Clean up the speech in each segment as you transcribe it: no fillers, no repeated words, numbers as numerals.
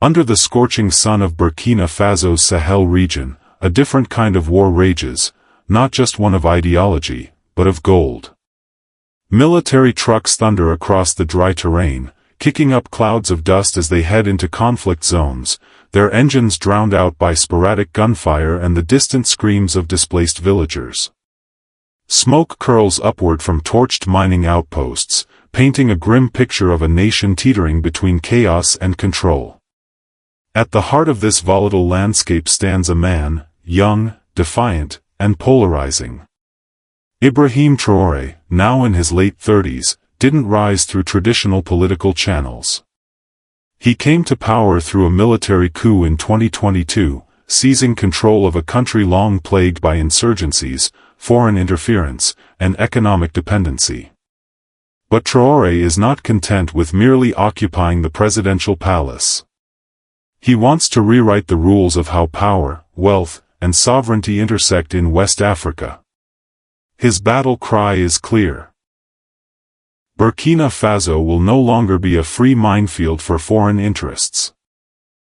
Under the scorching sun of Burkina Faso's Sahel region, a different kind of war rages, not just one of ideology, but of gold. Military trucks thunder across the dry terrain, kicking up clouds of dust as they head into conflict zones, their engines drowned out by sporadic gunfire and the distant screams of displaced villagers. Smoke curls upward from torched mining outposts, painting a grim picture of a nation teetering between chaos and control. At the heart of this volatile landscape stands a man, young, defiant, and polarizing. Ibrahim Traoré, now in his late 30s, didn't rise through traditional political channels. He came to power through a military coup in 2022, seizing control of a country long plagued by insurgencies, foreign interference, and economic dependency. But Traoré is not content with merely occupying the presidential palace. He wants to rewrite the rules of how power, wealth, and sovereignty intersect in West Africa. His battle cry is clear. Burkina Faso will no longer be a free minefield for foreign interests.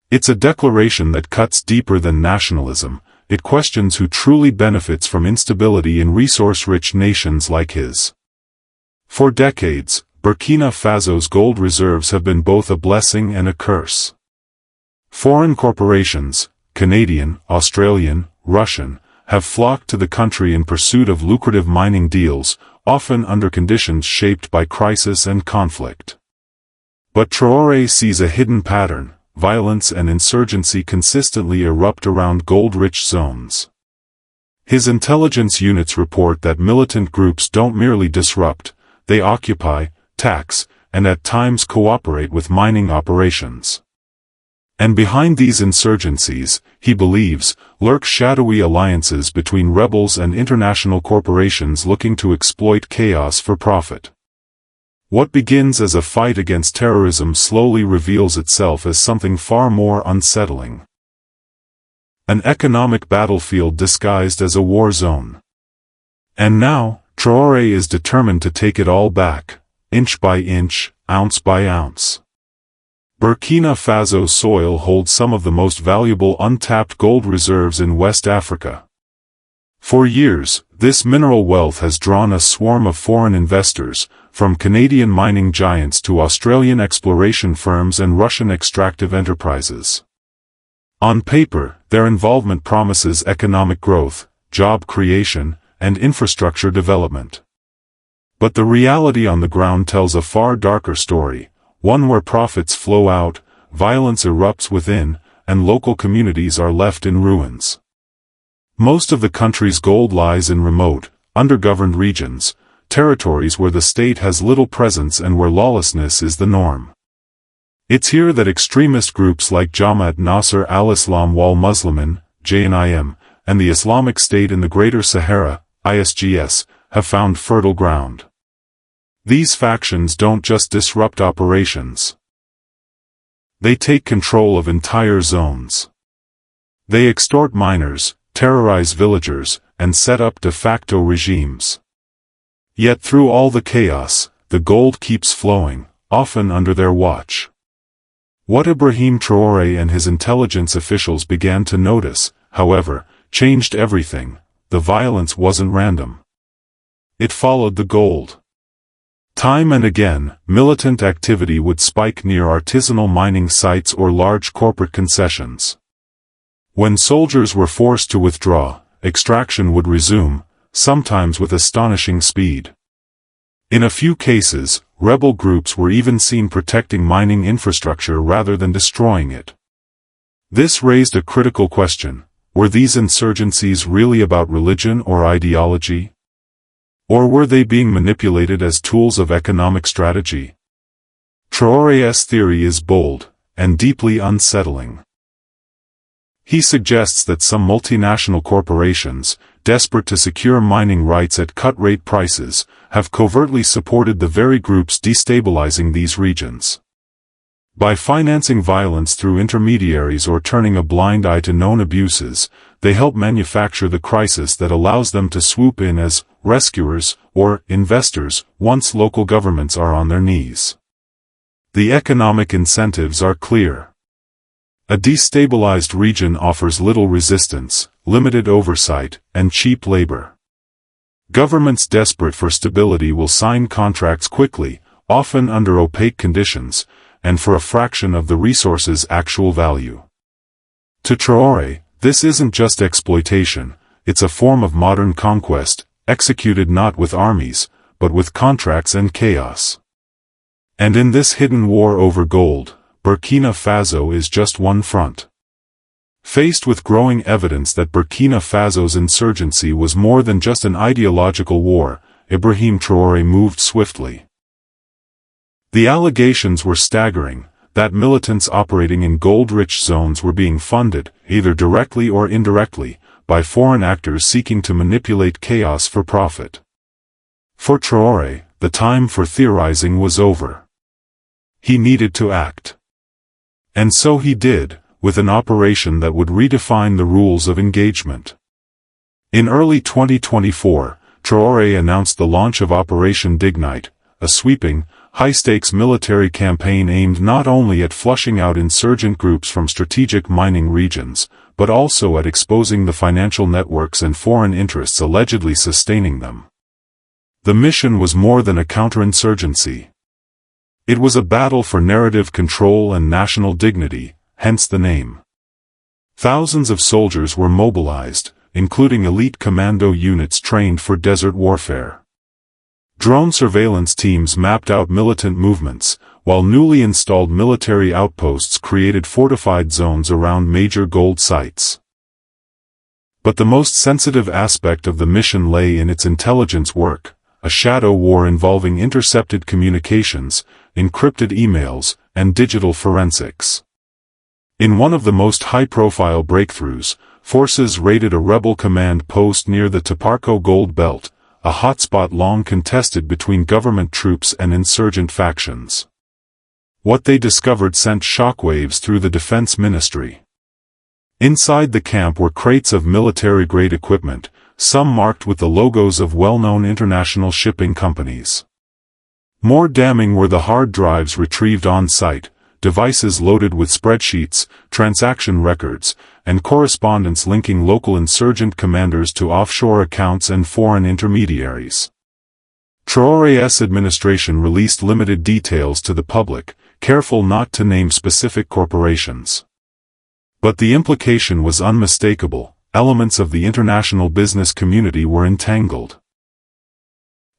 It's a declaration that cuts deeper than nationalism. It questions who truly benefits from instability in resource-rich nations like his. For decades, Burkina Faso's gold reserves have been both a blessing and a curse. Foreign corporations, Canadian, Australian, Russian, have flocked to the country in pursuit of lucrative mining deals, often under conditions shaped by crisis and conflict. But Traoré sees a hidden pattern: violence and insurgency consistently erupt around gold-rich zones. His intelligence units report that militant groups don't merely disrupt, they occupy, tax, and at times cooperate with mining operations. And behind these insurgencies, he believes, lurk shadowy alliances between rebels and international corporations looking to exploit chaos for profit. What begins as a fight against terrorism slowly reveals itself as something far more unsettling. An economic battlefield disguised as a war zone. And now, Traoré is determined to take it all back, inch by inch, ounce by ounce. Burkina Faso soil holds some of the most valuable untapped gold reserves in West Africa. For years, this mineral wealth has drawn a swarm of foreign investors, from Canadian mining giants to Australian exploration firms and Russian extractive enterprises. On paper, their involvement promises economic growth, job creation, and infrastructure development. But the reality on the ground tells a far darker story. One where profits flow out, violence erupts within, and local communities are left in ruins. Most of the country's gold lies in remote, undergoverned regions, territories where the state has little presence and where lawlessness is the norm. It's here that extremist groups like Jamaat Nasser al-Islam wal Muslimin, JNIM, and the Islamic State in the Greater Sahara, ISGS, have found fertile ground. These factions don't just disrupt operations. They take control of entire zones. They extort miners, terrorize villagers, and set up de facto regimes. Yet through all the chaos, the gold keeps flowing, often under their watch. What Ibrahim Traoré and his intelligence officials began to notice, however, changed everything. The violence wasn't random. It followed the gold. Time and again, militant activity would spike near artisanal mining sites or large corporate concessions. When soldiers were forced to withdraw, extraction would resume, sometimes with astonishing speed. In a few cases, rebel groups were even seen protecting mining infrastructure rather than destroying it. This raised a critical question: were these insurgencies really about religion or ideology? Or were they being manipulated as tools of economic strategy? Traoré's theory is bold, and deeply unsettling. He suggests that some multinational corporations, desperate to secure mining rights at cut-rate prices, have covertly supported the very groups destabilizing these regions. By financing violence through intermediaries or turning a blind eye to known abuses, they help manufacture the crisis that allows them to swoop in as rescuers or investors once local governments are on their knees. The economic incentives are clear. A destabilized region offers little resistance, limited oversight, and cheap labor. Governments desperate for stability will sign contracts quickly, often under opaque conditions, and for a fraction of the resource's actual value. To Traore, this isn't just exploitation, it's a form of modern conquest, executed not with armies, but with contracts and chaos. And in this hidden war over gold, Burkina Faso is just one front. Faced with growing evidence that Burkina Faso's insurgency was more than just an ideological war, Ibrahim Traoré moved swiftly. The allegations were staggering, that militants operating in gold-rich zones were being funded, either directly or indirectly, by foreign actors seeking to manipulate chaos for profit. For Traoré, the time for theorizing was over. He needed to act. And so he did, with an operation that would redefine the rules of engagement. In early 2024, Traoré announced the launch of Operation Dignité, a sweeping, high-stakes military campaign aimed not only at flushing out insurgent groups from strategic mining regions, but also at exposing the financial networks and foreign interests allegedly sustaining them. The mission was more than a counterinsurgency. It was a battle for narrative control and national dignity, hence the name. Thousands of soldiers were mobilized, including elite commando units trained for desert warfare. Drone surveillance teams mapped out militant movements, while newly installed military outposts created fortified zones around major gold sites. But the most sensitive aspect of the mission lay in its intelligence work, a shadow war involving intercepted communications, encrypted emails, and digital forensics. In one of the most high-profile breakthroughs, forces raided a rebel command post near the Taparco Gold Belt, a hotspot long contested between government troops and insurgent factions. What they discovered sent shockwaves through the defense ministry. Inside the camp were crates of military-grade equipment, some marked with the logos of well-known international shipping companies. More damning were the hard drives retrieved on-site, devices loaded with spreadsheets, transaction records, and correspondence linking local insurgent commanders to offshore accounts and foreign intermediaries. Traoré's administration released limited details to the public, careful not to name specific corporations. But the implication was unmistakable: elements of the international business community were entangled.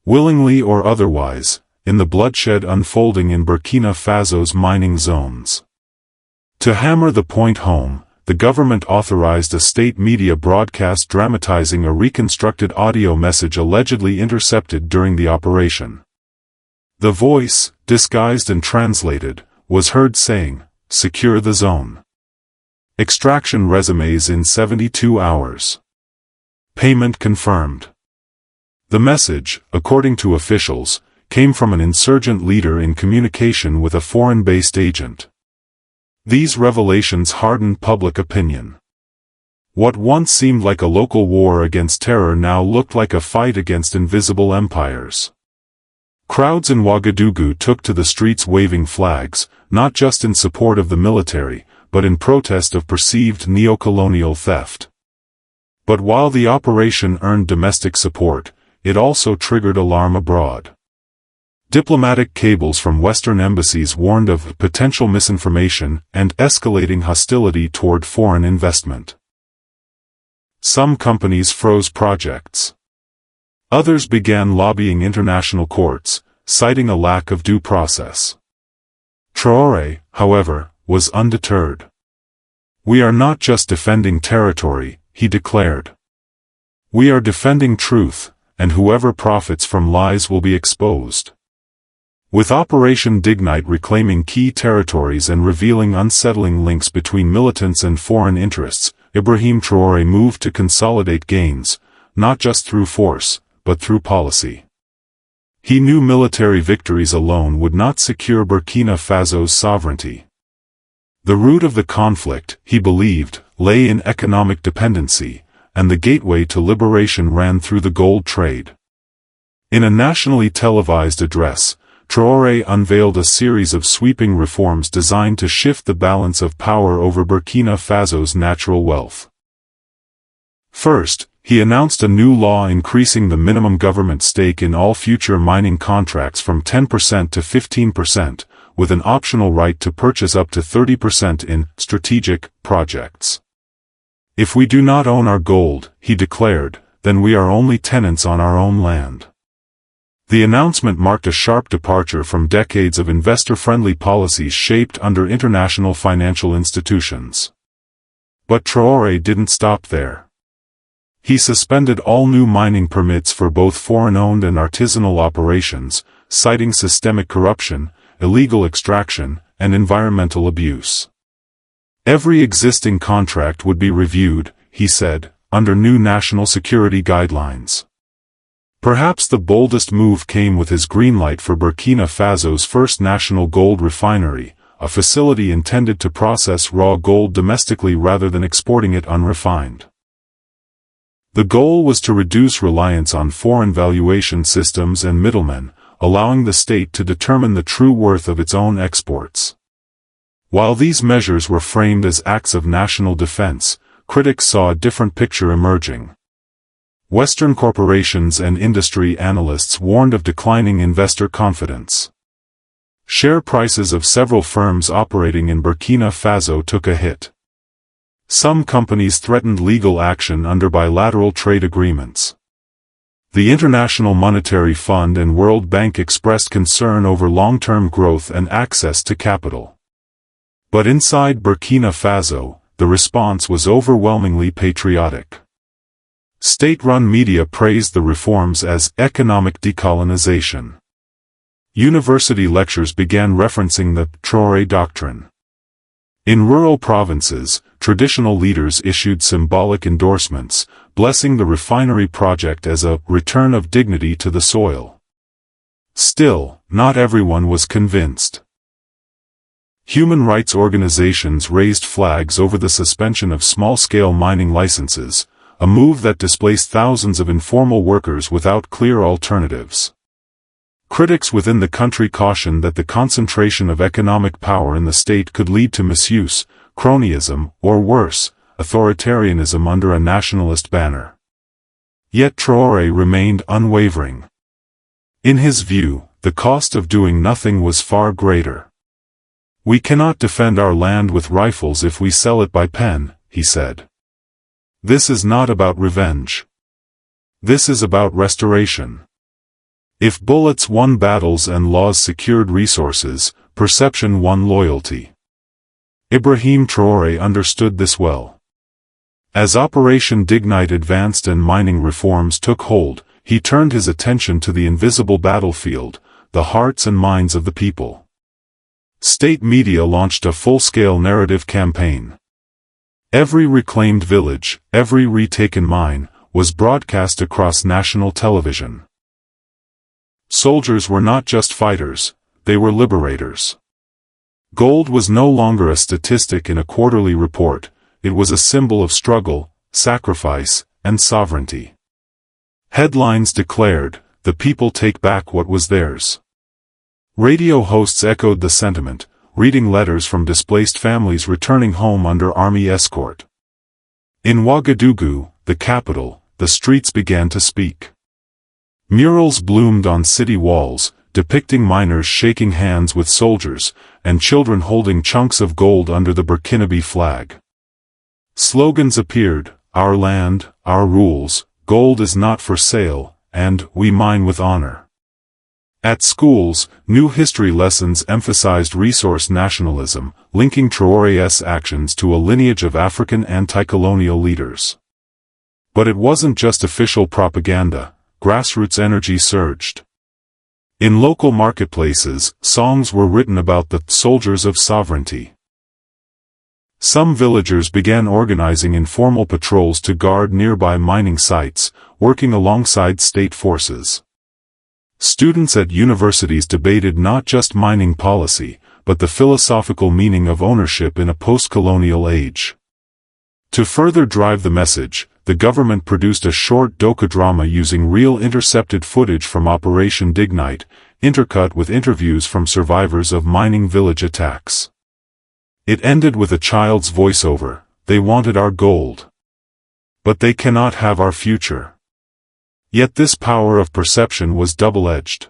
Willingly or otherwise, in the bloodshed unfolding in Burkina Faso's mining zones. To hammer the point home, the government authorized a state media broadcast dramatizing a reconstructed audio message allegedly intercepted during the operation. The voice, disguised and translated, was heard saying, "Secure the zone. Extraction resumes in 72 hours. Payment confirmed." The message, according to officials, came from an insurgent leader in communication with a foreign-based agent. These revelations hardened public opinion. What once seemed like a local war against terror now looked like a fight against invisible empires. Crowds in Ouagadougou took to the streets waving flags, not just in support of the military, but in protest of perceived neo-colonial theft. But while the operation earned domestic support, it also triggered alarm abroad. Diplomatic cables from Western embassies warned of potential misinformation and escalating hostility toward foreign investment. Some companies froze projects. Others began lobbying international courts, citing a lack of due process. Traoré, however, was undeterred. "We are not just defending territory," he declared. "We are defending truth, and whoever profits from lies will be exposed." With Operation Dignité reclaiming key territories and revealing unsettling links between militants and foreign interests, Ibrahim Traoré moved to consolidate gains, not just through force, but through policy. He knew military victories alone would not secure Burkina Faso's sovereignty. The root of the conflict, he believed, lay in economic dependency, and the gateway to liberation ran through the gold trade. In a nationally televised address, Traore unveiled a series of sweeping reforms designed to shift the balance of power over Burkina Faso's natural wealth. First, he announced a new law increasing the minimum government stake in all future mining contracts from 10% to 15%, with an optional right to purchase up to 30% in strategic projects. If we do not own our gold, he declared, then we are only tenants on our own land. The announcement marked a sharp departure from decades of investor-friendly policies shaped under international financial institutions. But Traore didn't stop there. He suspended all new mining permits for both foreign-owned and artisanal operations, citing systemic corruption, illegal extraction, and environmental abuse. Every existing contract would be reviewed, he said, under new national security guidelines. Perhaps the boldest move came with his green light for Burkina Faso's first national gold refinery, a facility intended to process raw gold domestically rather than exporting it unrefined. The goal was to reduce reliance on foreign valuation systems and middlemen, allowing the state to determine the true worth of its own exports. While these measures were framed as acts of national defense, critics saw a different picture emerging. Western corporations and industry analysts warned of declining investor confidence. Share prices of several firms operating in Burkina Faso took a hit. Some companies threatened legal action under bilateral trade agreements. The International Monetary Fund and World Bank expressed concern over long-term growth and access to capital. But inside Burkina Faso, the response was overwhelmingly patriotic. State-run media praised the reforms as economic decolonization. University lectures began referencing the Traore doctrine. In rural provinces, traditional leaders issued symbolic endorsements, blessing the refinery project as a return of dignity to the soil. Still, not everyone was convinced. Human rights organizations raised flags over the suspension of small-scale mining licenses, a move that displaced thousands of informal workers without clear alternatives. Critics within the country cautioned that the concentration of economic power in the state could lead to misuse, cronyism, or worse, authoritarianism under a nationalist banner. Yet Traore remained unwavering. In his view, the cost of doing nothing was far greater. "We cannot defend our land with rifles if we sell it by pen," he said. "This is not about revenge. This is about restoration. If bullets won battles and laws secured resources, perception won loyalty." Ibrahim Traoré understood this well. As Operation Dignité advanced and mining reforms took hold, he turned his attention to the invisible battlefield, the hearts and minds of the people. State media launched a full-scale narrative campaign. Every reclaimed village, every retaken mine, was broadcast across national television. Soldiers were not just fighters, they were liberators. Gold was no longer a statistic in a quarterly report, it was a symbol of struggle, sacrifice, and sovereignty. Headlines declared, "The people take back what was theirs." Radio hosts echoed the sentiment, reading letters from displaced families returning home under army escort. In Ouagadougou, the capital, the streets began to speak. Murals bloomed on city walls, depicting miners shaking hands with soldiers, and children holding chunks of gold under the Burkinabe flag. Slogans appeared, "Our land, our rules, gold is not for sale," and "We mine with honor." At schools, new history lessons emphasized resource nationalism, linking Traoré's actions to a lineage of African anti-colonial leaders. But it wasn't just official propaganda. Grassroots energy surged. In local marketplaces, songs were written about the soldiers of sovereignty. Some villagers began organizing informal patrols to guard nearby mining sites, working alongside state forces. Students at universities debated not just mining policy, but the philosophical meaning of ownership in a post-colonial age. To further drive the message, the government produced a short docudrama using real intercepted footage from Operation Dignité, intercut with interviews from survivors of mining village attacks. It ended with a child's voiceover, "They wanted our gold. But they cannot have our future." Yet this power of perception was double-edged.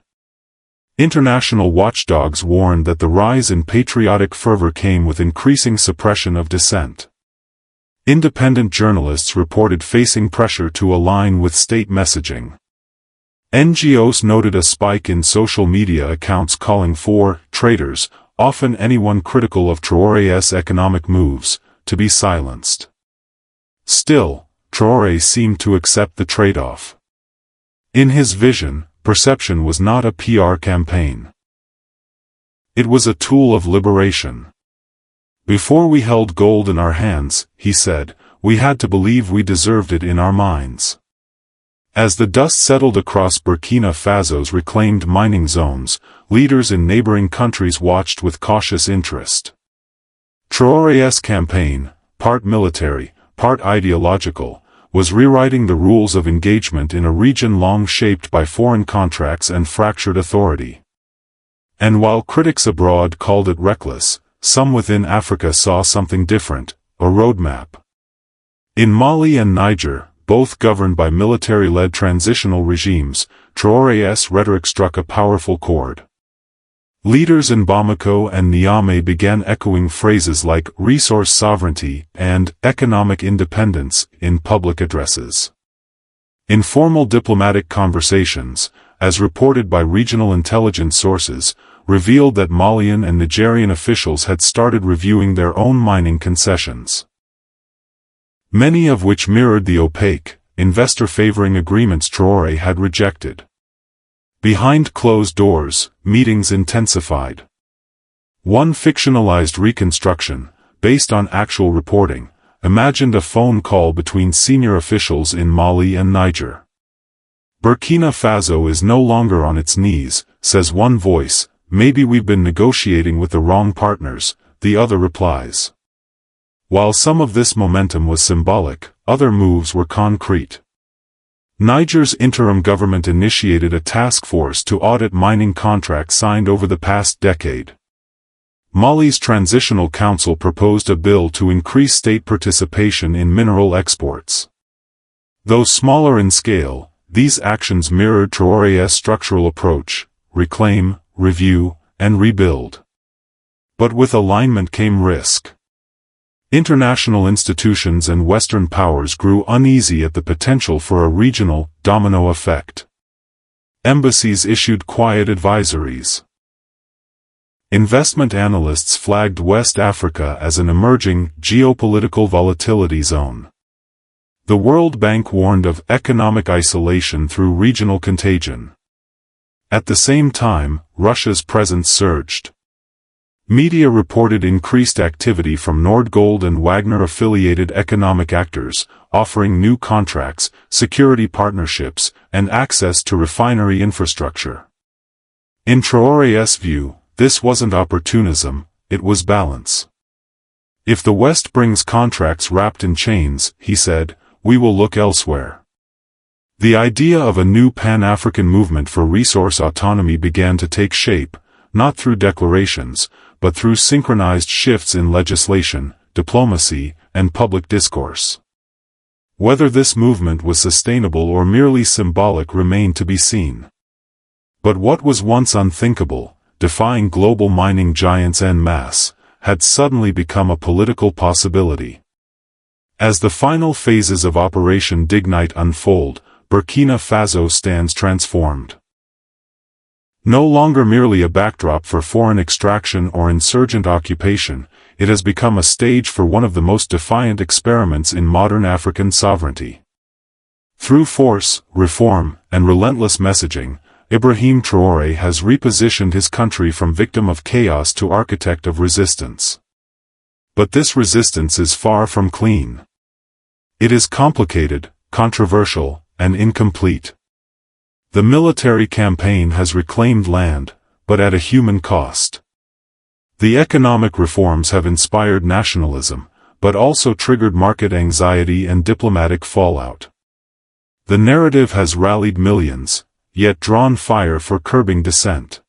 International watchdogs warned that the rise in patriotic fervor came with increasing suppression of dissent. Independent journalists reported facing pressure to align with state messaging. NGOs noted a spike in social media accounts calling for traitors, often anyone critical of Traoré's economic moves, to be silenced. Still, Traoré seemed to accept the trade-off. In his vision, perception was not a PR campaign. It was a tool of liberation. "Before we held gold in our hands," he said, "we had to believe we deserved it in our minds." As the dust settled across Burkina Faso's reclaimed mining zones, leaders in neighboring countries watched with cautious interest. Traoré's campaign, part military, part ideological, was rewriting the rules of engagement in a region long shaped by foreign contracts and fractured authority. And while critics abroad called it reckless, some within Africa saw something different, a roadmap. In Mali and Niger, both governed by military-led transitional regimes, Traoré's rhetoric struck a powerful chord. Leaders in Bamako and Niamey began echoing phrases like resource sovereignty and economic independence in public addresses. Informal diplomatic conversations, as reported by regional intelligence sources, revealed that Malian and Nigerian officials had started reviewing their own mining concessions, many of which mirrored the opaque, investor-favoring agreements Traoré had rejected. Behind closed doors, meetings intensified. One fictionalized reconstruction, based on actual reporting, imagined a phone call between senior officials in Mali and Niger. "Burkina Faso is no longer on its knees," says one voice. "Maybe we've been negotiating with the wrong partners," the other replies. While some of this momentum was symbolic, other moves were concrete. Niger's interim government initiated a task force to audit mining contracts signed over the past decade. Mali's Transitional Council proposed a bill to increase state participation in mineral exports. Though smaller in scale, these actions mirrored Traoré's structural approach: reclaim, review, and rebuild. But with alignment came risk. International institutions and Western powers grew uneasy at the potential for a regional, domino effect. Embassies issued quiet advisories. Investment analysts flagged West Africa as an emerging, geopolitical volatility zone. The World Bank warned of economic isolation through regional contagion. At the same time, Russia's presence surged. Media reported increased activity from Nordgold and Wagner-affiliated economic actors, offering new contracts, security partnerships, and access to refinery infrastructure. In Traoré's view, this wasn't opportunism, it was balance. "If the West brings contracts wrapped in chains," he said, "we will look elsewhere." The idea of a new Pan-African movement for resource autonomy began to take shape, not through declarations, but through synchronized shifts in legislation, diplomacy, and public discourse. Whether this movement was sustainable or merely symbolic remained to be seen. But what was once unthinkable, defying global mining giants en masse, had suddenly become a political possibility. As the final phases of Operation Dignité unfold, Burkina Faso stands transformed. No longer merely a backdrop for foreign extraction or insurgent occupation, it has become a stage for one of the most defiant experiments in modern African sovereignty. Through force, reform, and relentless messaging, Ibrahim Traoré has repositioned his country from victim of chaos to architect of resistance. But this resistance is far from clean. It is complicated, controversial, and incomplete. The military campaign has reclaimed land, but at a human cost. The economic reforms have inspired nationalism, but also triggered market anxiety and diplomatic fallout. The narrative has rallied millions, yet drawn fire for curbing dissent.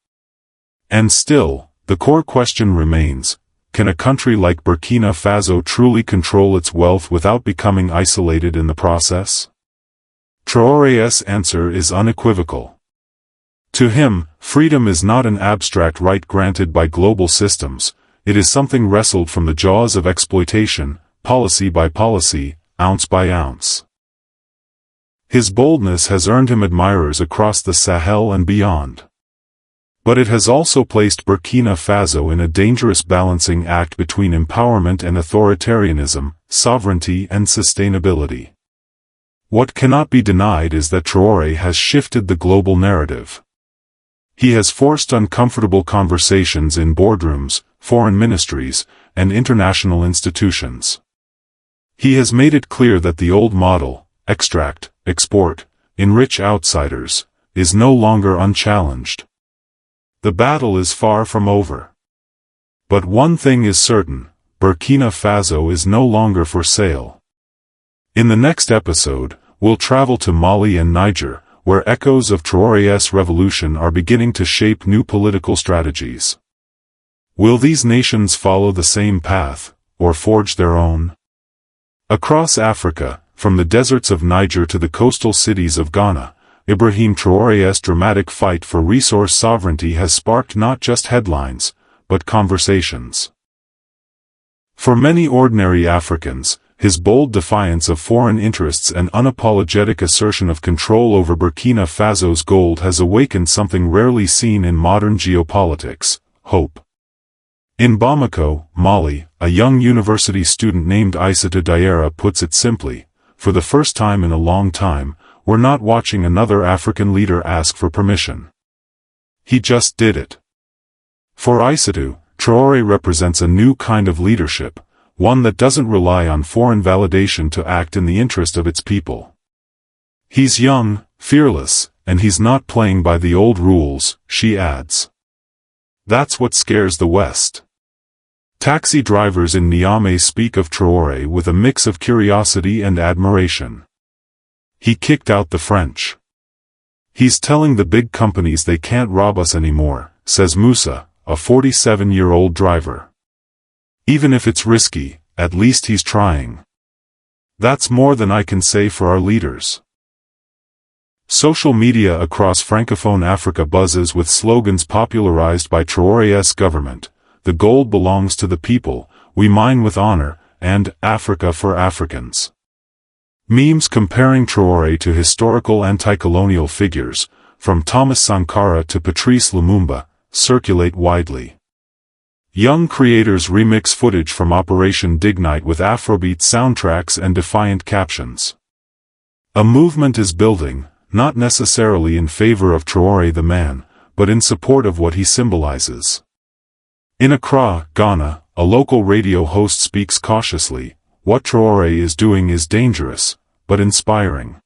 And still, the core question remains, can a country like Burkina Faso truly control its wealth without becoming isolated in the process? Traoré's answer is unequivocal. To him, freedom is not an abstract right granted by global systems, it is something wrestled from the jaws of exploitation, policy by policy, ounce by ounce. His boldness has earned him admirers across the Sahel and beyond. But it has also placed Burkina Faso in a dangerous balancing act between empowerment and authoritarianism, sovereignty and sustainability. What cannot be denied is that Traoré has shifted the global narrative. He has forced uncomfortable conversations in boardrooms, foreign ministries, and international institutions. He has made it clear that the old model, extract, export, enrich outsiders, is no longer unchallenged. The battle is far from over. But one thing is certain, Burkina Faso is no longer for sale. In the next episode, we'll travel to Mali and Niger, where echoes of Traoré's revolution are beginning to shape new political strategies. Will these nations follow the same path, or forge their own? Across Africa, from the deserts of Niger to the coastal cities of Ghana, Ibrahim Traoré's dramatic fight for resource sovereignty has sparked not just headlines, but conversations. For many ordinary Africans, his bold defiance of foreign interests and unapologetic assertion of control over Burkina Faso's gold has awakened something rarely seen in modern geopolitics: hope. In Bamako, Mali, a young university student named Aïssatou Diarra puts it simply, for the first time in a long time, we're not watching another African leader ask for permission. He just did it. For Aïssatou, Traoré represents a new kind of leadership, one that doesn't rely on foreign validation to act in the interest of its people. He's young, fearless, and he's not playing by the old rules, she adds. That's what scares the West. Taxi drivers in Niamey speak of Traoré with a mix of curiosity and admiration. He kicked out the French. He's telling the big companies they can't rob us anymore, says Moussa, a 47-year-old driver. Even if it's risky, at least he's trying. That's more than I can say for our leaders. Social media across Francophone Africa buzzes with slogans popularized by Traoré's government: "The gold belongs to the people, we mine with honor," and "Africa for Africans." Memes comparing Traoré to historical anti-colonial figures, from Thomas Sankara to Patrice Lumumba, circulate widely. Young creators remix footage from Operation Dignité with Afrobeat soundtracks and defiant captions. A movement is building, not necessarily in favor of Traoré the man, but in support of what he symbolizes. In Accra, Ghana, a local radio host speaks cautiously: "What Traoré is doing is dangerous, but inspiring.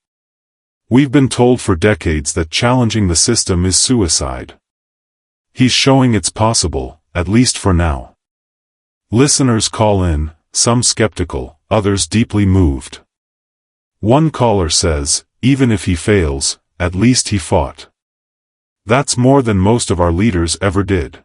We've been told for decades that challenging the system is suicide. He's showing it's possible, at least for now." Listeners call in, some skeptical, others deeply moved. One caller says, "Even if he fails, at least he fought. That's more than most of our leaders ever did."